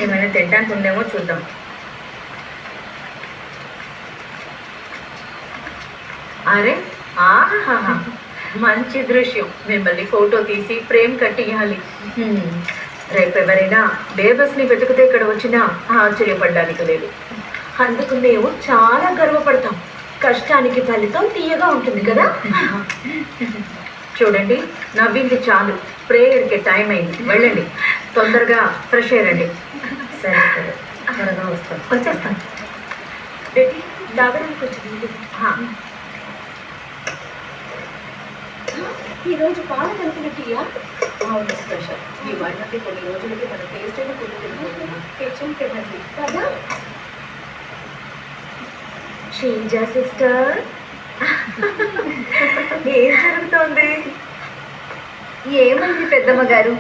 ఏమైనా తినడానికి ఉందేమో చూద్దాం. అరే ఆహా, మంచి దృశ్యం. మిమ్మల్ని ఫోటో తీసి ఫ్రేమ్ కట్టియాలి. రేపు ఎవరైనా బేబస్ని వెతుకుతే ఇక్కడ వచ్చినా ఆశ్చర్యపడడానికి లేదు. అందుకు మేము చాలా గర్వపడతాం. కష్టానికి ఫలితం తీయగా ఉంటుంది కదా. చూడండి, నవ్వింది చాలు. ప్రేయర్కి టైం అయింది, వెళ్ళండి. తొందరగా ఫ్రెష్ అయ్యండి. సరే సరే, త్వరగా వచ్చేస్తాను. బేబీ తాగడానికి కొంచెం. ఈరోజు పాల కలిపిన టీయా? అవును, స్పెషల్. ఈ వంటకి కొన్ని రోజులకి మన టేస్ట్ అయినా కుదురుతున్నాం. కిచెన్ కెళ్ళండి కదా. షీజా సిస్టర్, ఏం జరుగుతోంది? ఏమైంది పెద్దమ్మ గారు?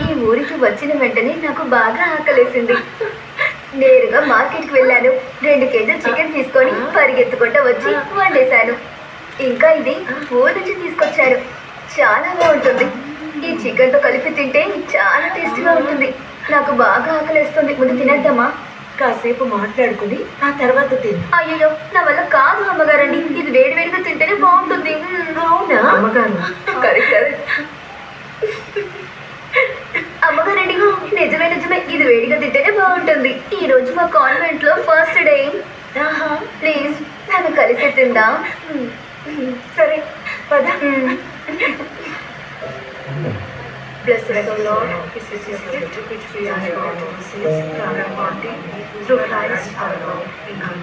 ఈ ఊరికి వచ్చిన వెంటనే నాకు బాగా ఆకలేసింది. నేరుగా మార్కెట్కి వెళ్ళాను. 2 కేజీలు చికెన్ తీసుకొని పరిగెత్తుకుంటూ వచ్చి వండేశాను. ఇంకా ఇది ఊరు నుంచి తీసుకొచ్చారు. చాలా బాగుంటుంది. ఈ చికెన్తో కలిపి తింటే చాలా టేస్ట్గా ఉంటుంది. నాకు బాగా ఆకలేస్తుంది. ముందు తినేద్దామా? కాసేపు మాట్లాడుకుని ఆ తర్వాత తిను. అయ్యో, నా వల్ల కాదు అమ్మగారండి. ఇది వేడివేడిగా తింటేనే బాగుంటుంది. అవునా అమ్మగారు? కరెక్ట్. అమ్మగారండి, నిజమే నిజమే, ఇది వేడిగా తింటేనే బాగుంటుంది. ఈ రోజు మా కాన్వెంట్ లో ఫస్ట్ డే. ప్లీజ్ నన్ను కలిసి తిందా? సరే పద. Blessed is the Lord, His is His gift which we are about to receive from the body through Christ our Lord. Amen.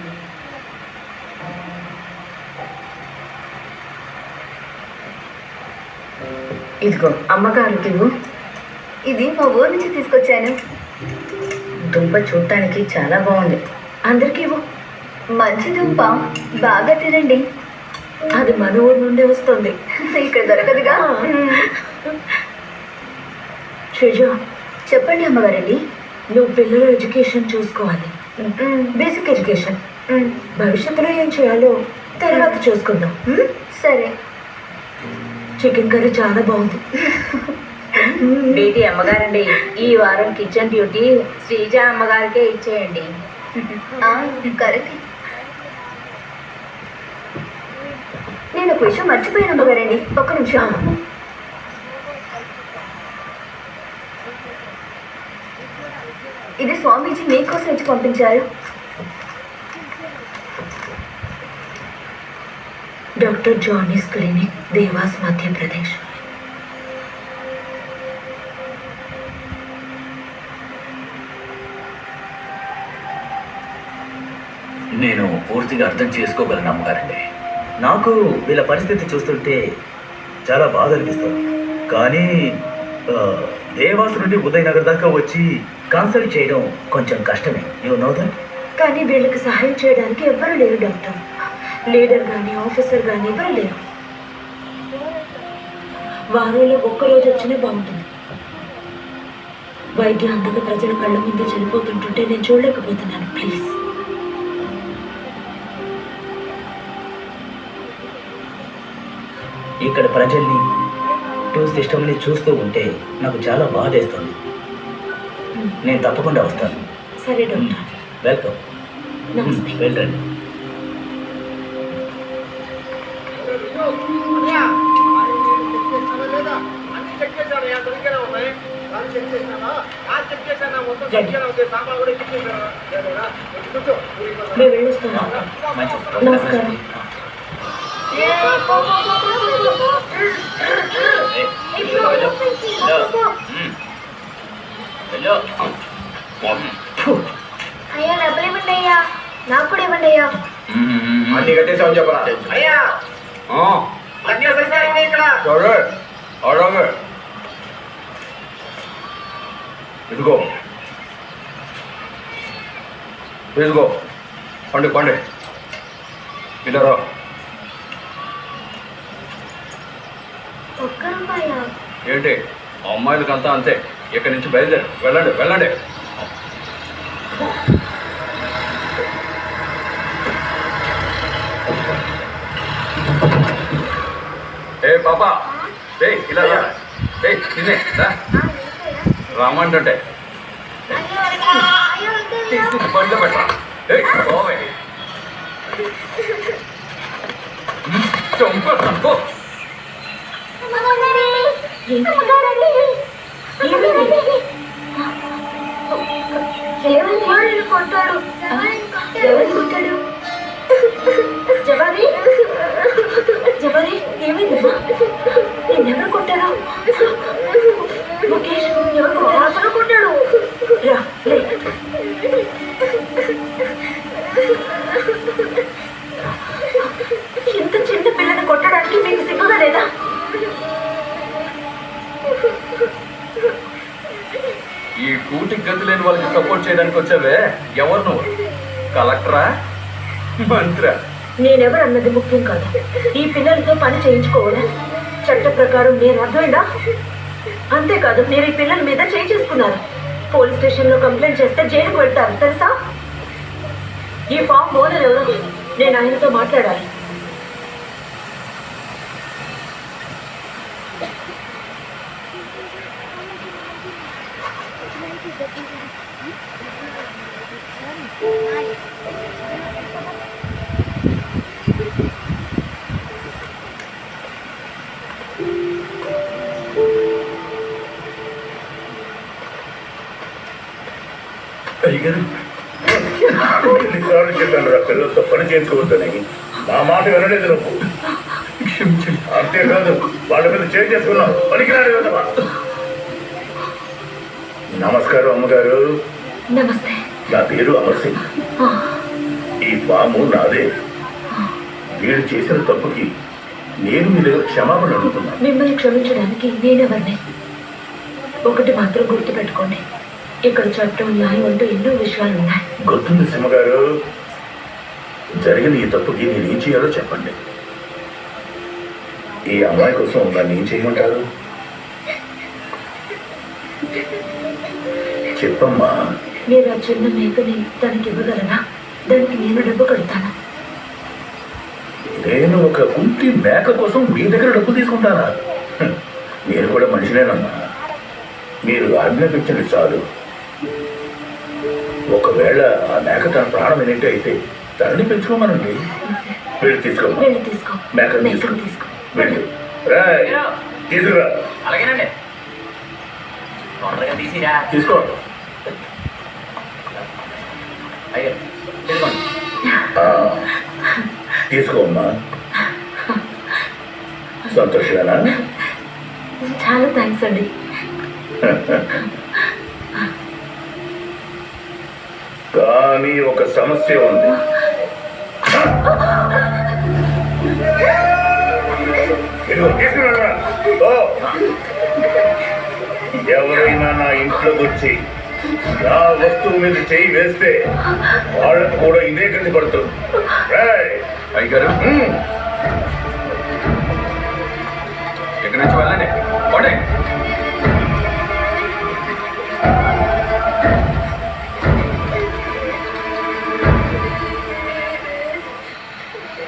ఇదిగో అమ్మగారికి ఇవ్వు. ఇది మా ఊరు నుంచి తీసుకొచ్చాను. దుంప చూడటానికి చాలా బాగుంది. అందరికీ ఇవ్వు. మంచి దుంప, బాగా తినండి. అది మన ఊరు నుండి వస్తుంది, ఇక్కడ దొరకదుగా. శ్రీజ, చెప్పండి అమ్మగారండి. నువ్వు పిల్లల ఎడ్యుకేషన్ చూసుకోవాలి. Basic education. భవిష్యత్తులో ఏం చేయాలో తర్వాత చూసుకుందాం. సరే. చికెన్ కర్రీ చాలా బాగుంది. బేటీ అమ్మగారండి, ఈ వారం కిచెన్ డ్యూటీ శ్రీజ అమ్మగారికే ఇచ్చేయండి. కరెక్ట్. నేను ఒక విషయం మర్చిపోయాను అమ్మగారండి. ఒక్క నిమిషం. ఇది స్వామీజీ మీకోసం ఇచ్చి పంపించారు. Doctor Johnny's clinic, devas, Madhya Pradesh. నేను పూర్తిగా అర్థం చేసుకోగలను అమ్మగారండి. నాకు వీళ్ళ పరిస్థితి చూస్తుంటే చాలా బాధ అనిపిస్తుంది. కానీ దేవాస్ నుండి ఉదయనగర్ దాకా వచ్చి కన్సల్ట్ చేయడం కొంచెం కష్టమే. You know that. కానీ వీళ్ళకి సహాయం చేయడానికి ఎవ్వరూ లేరు డాక్టర్. లీడర్ కానీ ఆఫీసర్ కానీ ఎవరు లేరు. వారంలో ఒక్కరోజు వచ్చినా బాగుంటుంది. వైద్యం అందక ప్రజల కళ్ళ ముందే చనిపోతుంటుంటే నేను చూడలేకపోతున్నాను. ప్లీజ్. ఇక్కడ ప్రజల్ని టూ సిస్టమ్ని చూస్తూ ఉంటే నాకు చాలా బాధేస్తుంది. నేను తప్పకుండా వస్తాను. సరే డాక్టర్. వెల్కమ్. నమస్తే. వెళ్ళండి. మేము వెళ్ళొస్తున్నాం. నమస్కారం. అయ్యా, డబ్బులు ఇవ్వండి అయ్యా. నాకు కూడా ఇవ్వండి అయ్యా. అన్ని కట్టేసామని చెప్పరా? అయ్యా, అన్నీ వచ్చేసాయి ఇక్కడ. ఇదిగో ఇదిగో, పండి పండి. ఇలా రా. ఒక్క రూపాయా? ఏంటి అమ్మాయిలకంతా అంతే. ఇక్కడి నుంచి బయలుదేరు. వెళ్ళండి వెళ్ళండి. ఏ పాపా, రే ఇలా రా. రే తినే రా. రామంటే అయ్యో తీసి బండ్లో పెట్టరా. ఏయ్, పోవే. చంపేస్తాను, పో. ఎవరిని కొట్టాడు? ఎవరిని కొట్టాడు? జవాది జవాది ఏమైందమ్మా? నిన్నెవరు కొట్టారు? ముఖేష్ ఎవరు కొట్టారు? అతను కొట్టాడు. రా లే. ఇంత చిన్న పిల్లని కొట్టడానికి మీకు సిగ్గుగా లేదా? ఈ కూటికి గతి లేని వాళ్ళకి సపోర్ట్ చేయడానికి వచ్చావే, ఎవరు నువ్వు? కలెక్టరా, మంత్రా? నేనెవరు అన్నది ముఖ్యం కాదు. ఈ పిల్లలతో పని చేయించుకోవాలా? చట్ట ప్రకారం నేను అర్థమైందా? అంతేకాదు, మీరు ఈ పిల్లల మీద చేసుకున్నారు. పోలీస్ స్టేషన్లో కంప్లైంట్ చేస్తే జైలుకు వెళ్తారు తెలుసా? ఈ ఫామ్ ఓనర్ ఎవరు? నేను ఆయనతో మాట్లాడాలి. అయ్యగారు, ఎన్నిసార్లు చెప్పాను రా పిల్లలతో పని చేసుకోవద్దని. నా మాట వినలేదు నువ్వు. అంతేకాదు, వాళ్ళ మీద చేసుకున్నావు. పనికిరాడు కదా. నమస్కారం అమ్మగారు. నమస్తే. నా పేరు అమర్ సింగ్. ఈ ఫాము నాదే. వీడు చేసిన తప్పుకి నేను మీ దగ్గర క్షమాపణ అడుగుతున్నా. మిమ్మల్ని క్షమించడానికి నేనెవరిని? ఒకటి మాత్రం గుర్తుపెట్టుకోండి, ఇక్కడ చట్టం న్యాయం అంటూ ఎన్నో విషయాలు ఉన్నాయి. గుర్తుంది సింహగారు. జరిగిన ఈ తప్పుకి నేను ఏం చేయాలో చెప్పండి. ఈ అమ్మాయి కోసం నన్ను ఏం చేయమంటారు? చెప్పమ్మా. మీరు ఆ చిన్న మేకని తనకి ఇవ్వగలరా? దానికి నేను డబ్బు కడతాను. నేను ఒక కుంటి మేక కోసం మీ దగ్గర డబ్బు తీసుకుంటానా? నేను కూడా మనిషినేనమ్మా. మీరు ఆజ్ఞాపించండి చాలు. ఒకవేళ ఆ మేక తన ప్రాణం ఏంటి అయితే తనని పెంచుకోమనండి. వెళ్ళి తీసుకోమ్మా. వెళ్ళి తీసుకో. మేకను మేకను తీసుకో. తీసుకో. వెళ్ళు. రాయ్, తీసుకురా. అలాగేనండి. తొందరగా తీసిరా. తీసుకో. అయ్యో, తీసుకోండి. ఆ, తీసుకోమ్మా. సంతోషమేనా? చాలా థ్యాంక్స్ అండి. కానీ ఒక సమస్య ఉంది. ఇదిగో తీసుకురా. ఓ, ఎవరైనా నా ఇంట్లోకి వచ్చి నా వస్తువు మీద చేయి వేస్తే వాళ్ళకు కూడా ఇదే గతి పడుతుంది. రేయ్. అయ్యగారు, హ్మ్. ఇక్కడి నుంచి వెళ్ళండి. పోండి.